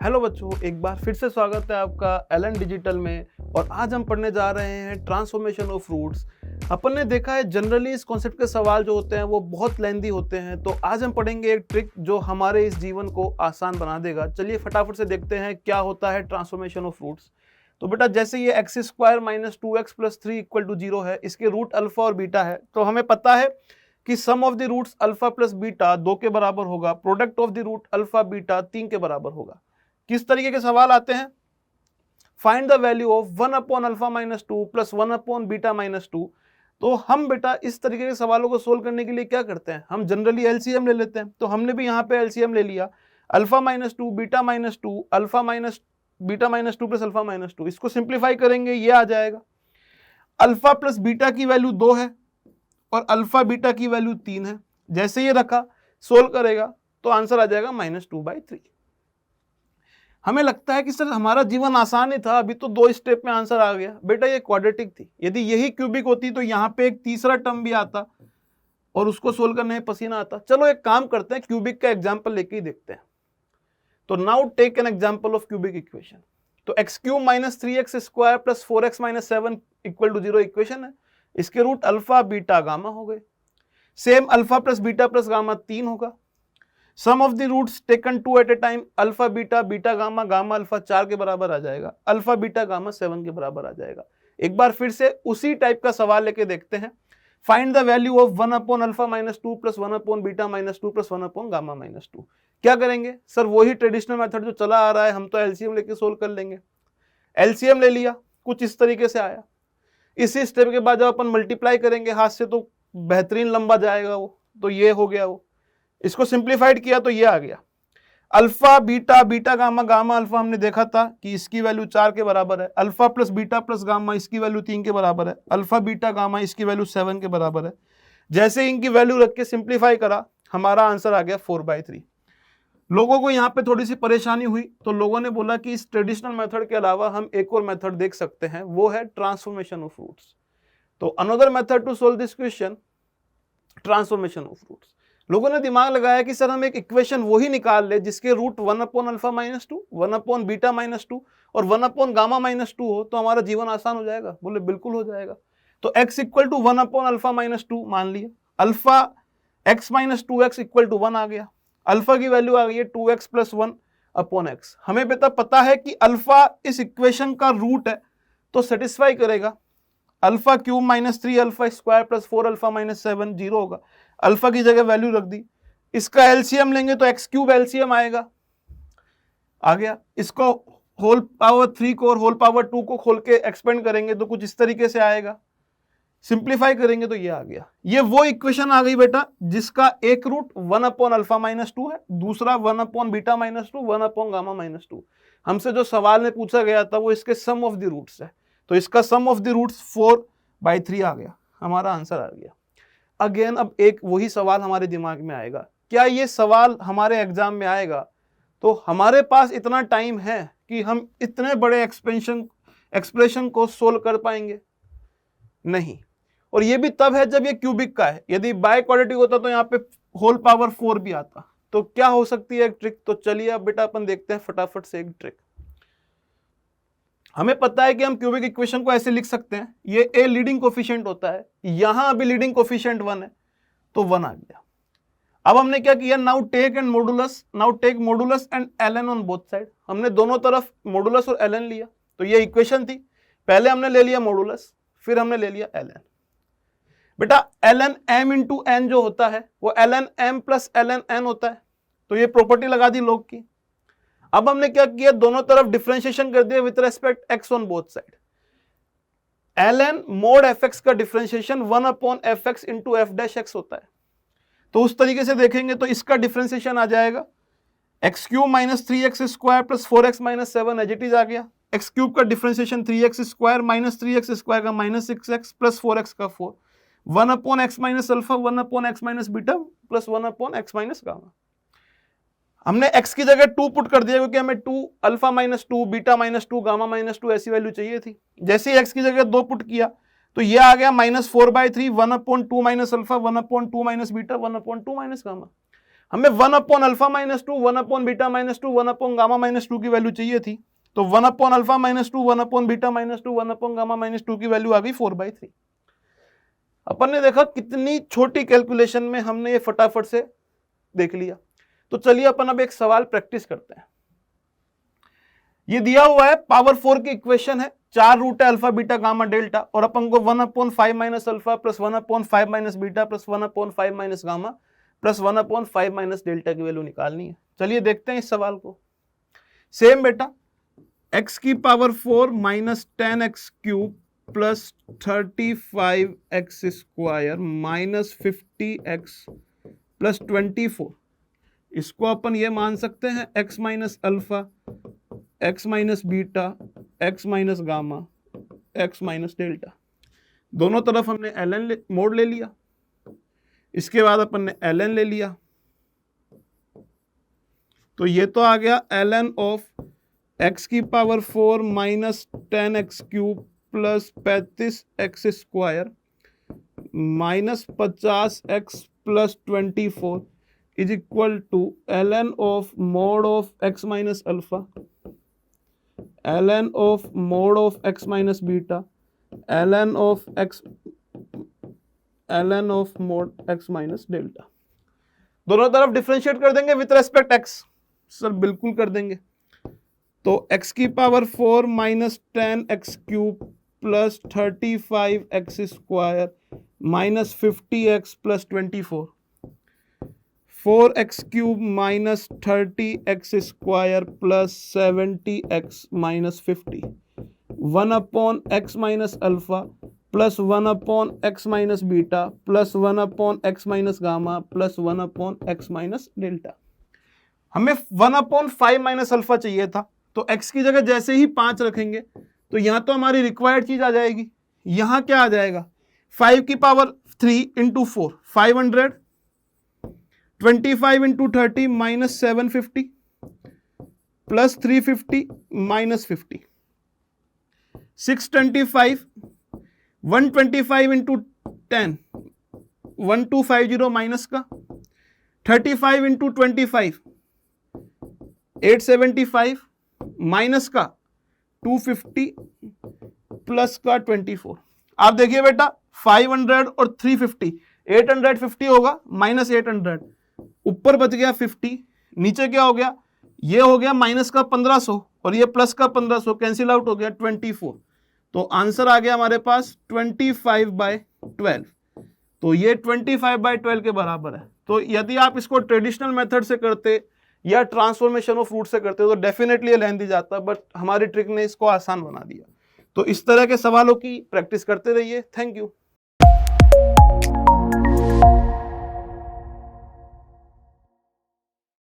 Hello बच्चों, एक बार फिर से स्वागत है आपका एलन डिजिटल में। और आज हम पढ़ने जा रहे हैं ट्रांसफॉर्मेशन ऑफ फ्रूट्स। अपन ने देखा है जनरली इस कॉन्सेप्ट के सवाल जो होते हैं वो बहुत लेंदी होते हैं, तो आज हम पढ़ेंगे एक ट्रिक जो हमारे इस जीवन को आसान बना देगा। चलिए फटाफट से देखते हैं क्या होता है ट्रांसफॉर्मेशन ऑफ फ्रूट्स। तो बेटा जैसे ये x square minus 2x plus 3 equal to 0 है, इसके रूट अल्फा और बीटा है, तो हमें पता है कि sum of the roots alpha plus beta 2 के बराबर होगा, product of the root alpha beta 3 के बराबर होगा। किस तरीके के सवाल आते हैं? Find the value of 1 upon alpha minus 2 plus 1 upon beta minus 2। तो हम बेटा इस तरीके के सवालों को सोल्व करने के लिए क्या करते हैं, हम जनरली एलसीएम ले लेते हैं। तो हमने भी यहाँ पे एलसीएम ले लिया, alpha minus 2 beta minus 2 alpha minus beta minus 2 plus alpha minus 2। इसको सिंप्लीफाई करेंगे, ये आ जाएगा अल्फा प्लस बीटा की वैल्यू 2 है और अल्फा बीटा की वैल्यू 3 है। जैसे ये रखा, सोल्व करेगा तो आंसर आ जाएगा -2/3। हमें लगता है कि सर हमारा जीवन आसान ही था, अभी तो 2 स्टेप में आंसर आ गया। बेटा ये क्वाड्रेटिक थी, यदि यही क्यूबिक होती तो यहाँ पे एक तीसरा टर्म भी आता और उसको सोल्व करने में पसीना आता। चलो एक काम करते हैं, क्यूबिक का एग्जाम्पल लेके ही देखते हैं। तो now take an example of cubic equation. तो x cube minus 3x square plus 4x minus 7 equal to 0 equation है। इसके रूट अल्फा बीटा गामा हो गए। Same alpha plus beta plus gamma 3 होगा। Sum of the roots taken 2 at a time, alpha beta beta gamma gamma alpha 4 के बराबर आ जाएगा, alpha beta gamma 7 के बराबर आ जाएगा। एक बार फिर से उसी टाइप का सवाल लेके देखते हैं। Find the value of 1 upon alpha minus 2 plus 1 upon beta minus 2 plus 1 upon gamma minus 2। क्या करेंगे सर? वही ट्रेडिशनल मेथड जो चला आ रहा है, हम तो एलसीएम लेके सोल्व कर लेंगे। एलसीएम ले लिया, कुछ इस तरीके से आया। इसी स्टेप के बाद जब अपन मल्टीप्लाई करेंगे हाथ से तो बेहतरीन लंबा जाएगा वो, तो ये हो गया वो। इसको सिंप्लीफाइड किया तो ये आ गया alpha beta beta gamma gamma alpha. हमने देखा था कि इसकी वैल्यू 4 के बराबर है। Alpha plus beta plus gamma, इसकी वैल्यू 3 के बराबर है। अल्फा बीटा गामा, इसकी वैल्यू 7 के बराबर है। जैसे इनकी वैल्यू रख के सिंप्लीफाई करा, हमारा आंसर आ गया 4/3। लोगों को यहाँ पे थोड़ी सी परेशानी हुई, तो लोगों ने बोला कि इस ट्रेडिशनल मेथड के अलावा हम एक और मेथड देख सकते हैं, वो है ट्रांसफॉर्मेशन ऑफ फ्रूट्स। तो another method to solve this question, transformation of roots. लोगों ने दिमाग लगाया कि सर हम एक इक्वेशन वही निकाल ले जिसके root 1 upon alpha minus 2, 1 upon beta minus 2 और 1 अपॉन गामा माइनस 2 हो, तो हमारा जीवन आसान हो जाएगा। बोले बिल्कुल हो जाएगा। तो x equal to 1 upon alpha minus 2 मान लिया, alpha x minus 2x equal to 1 आ गया। अल्फा की वैल्यू आ गई है 2x प्लस 1 अपॉन x। हमें पता है कि अल्फा इस इक्वेशन का रूट है, तो सेटिस्फाई करेगा। Alpha cube minus 3 alpha square plus 4 alpha minus 7 0 होगा। अल्फा की जगह वैल्यू रख दी। इसका एलसीएम लेंगे तो एक्स क्यूब एलसीएम आएगा, आ गया। इसको होल पावर 3 को और होल पावर 2 को खोल के एक्सपेंड करेंगे तो कुछ इस तरीके से आएगा। सिंप्लीफाई करेंगे तो ये आ गया। ये वो इक्वेशन आ गई बेटा जिसका एक रूट 1 अपॉन अल्फा माइनस 2 है, दूसरा 1 upon beta minus 2, 1 upon gamma minus 2। हमसे जो सवाल में पूछा गया था वो इसके सम ऑफ द रूट्स है, तो इसका सम ऑफ द रूट्स 4/3 आ गया, हमारा आंसर आ गया। अगेन अब एक वही सवाल हमारे दिमाग में आएगा, क्या ये सवाल हमारे एग्जाम में आएगा? तो हमारे पास इतना टाइम है कि हम इतने बड़े एक्सप्रेशन को सोल्व कर पाएंगे? नहीं। और ये भी तब है जब ये क्यूबिक का है। यदि बाय क्वाड्रेटिक होता तो यहाँ पे होल पावर 4 भी आता। तो क्या हो सकती है एक ट्रिक? तो चलिए अब बेटा अपन देखते हैं फटाफट से एक ट्रिक। हमें पता है कि हम क्यूबिक इक्वेशन को ऐसे लिख सकते हैं, ये ए लीडिंग कोफिशिएंट होता है, यहां अभी लीडिंग कोफिशिएंट 1 है तो 1 आ गया। अब हमने क्या किया, now take modulus and ln on both side. हमने दोनों तरफ मॉडुलस और ln लिया। तो ये इक्वेशन थी, पहले हमने ले लिया मॉडुलस, फिर हमने ले लिया ln। बेटा ln m इंटू n जो होता है वो ln m plus ln n होता है, तो ये प्रॉपर्टी लगा दी लोग की। अब हमने क्या किया, दोनों तरफ डिफरेंशिएशन कर दिया with respect x on both side. ln mode fx का differentiation 1 upon fx into f dash x होता है। तो उस तरीके से देखेंगे तो इसका डिफरेंशिएशन आ जाएगा x cube minus 3x square plus 4x minus 7 as it is आ गया। एक्स क्यूब का differentiation 3x square minus 3x square का माइनस 6x प्लस 4x का 4, 1 upon x minus alpha 1 upon x minus beta plus 1 upon x minus gamma. हमने x की जगह 2 put कर दिया क्योंकि हमें 2 alpha minus 2 beta minus 2 gamma minus 2 ऐसी वैल्यू चाहिए थी। जैसे ही x की जगह 2 पुट किया तो ये आ गया -4/3 1 upon 2 minus alpha 1 upon 2 minus beta 1 upon 2 minus gamma. हमें 1 upon alpha minus 2, 1 upon beta minus 2, 1 upon gamma minus 2 की वैल्यू चाहिए थी। तो 1 upon alpha minus 2, 1 upon beta minus 2, 1 upon gamma minus 2 की वैल्यू आ गई 4/3। अपन ने देखा कितनी छोटी कैलकुलेशन में हमने ये फटाफट से देख लिया। तो चलिए अपन अब एक सवाल प्रैक्टिस करते हैं। ये दिया हुआ है पावर 4 की इक्वेशन है, 4 रूट है अल्फा बीटा गामा डेल्टा, और अपन को 1 upon 5 minus alpha plus 1 upon 5 minus beta plus 1 upon 5 minus gamma plus 1 upon 5 minus delta की वैल्यू निकालनी है। चलिए देखते हैं इस सवाल को। सेम बेटा, x की power 4 minus 10x cube plus 35x square minus 50x plus 24, इसको अपन ये मान सकते हैं x minus alpha, x minus beta, x minus gamma, x minus delta. दोनों तरफ हमने ln मोड ले लिया, इसके बाद अपन ने ln ले लिया, तो ये तो आ गया ln ऑफ x की power 4 minus 10x cube plus 35x square minus 50x plus 24 is equal to ln of mod of x minus alpha, ln of mod of x minus beta, ln of mod x minus delta. दोनों तरफ differentiate कर देंगे with respect x। Sir बिल्कुल कर देंगे। तो x की power 4 minus 10x cube plus 35x square minus 50x plus 24, 4x cube minus 30x square plus 70x minus 50, 1 upon x minus alpha plus 1 upon x minus beta plus 1 upon x minus gamma plus 1 upon x minus delta. हमें 1 upon 5 minus alpha चाहिए था, तो x की जगह जैसे ही 5 रखेंगे तो यहां तो हमारी रिक्वायर्ड चीज आ जाएगी। यहां क्या आ जाएगा, 5 की power 3 into 4 500, 25 into 30 minus 750 plus 350 minus 50, 625, 125 into 10 1250 minus का, 35 इंटू 25 875 माइनस का 250 प्लस का 24। आप देखिए बेटा 500 और 350 850 होगा माइनस 800, ऊपर बच गया 50, नीचे क्या हो गया, ये हो गया माइनस का 1500 और ये प्लस का 1500, कैंसिल आउट हो गया 24। तो आंसर आ गया हमारे पास 25/12। तो ये 25/12 के बराबर है। तो यदि आप इसको ट्रेडिशनल मेथड से करते या ट्रांसफॉर्मेशन ऑफ रूट से करते हो तो डेफिनेटली ये लेंथी जाता, बट हमारी ट्रिक ने इसको आसान बना दिया। तो इस तरह के सवालों की प्रैक्टिस करते रहिए। Thank you.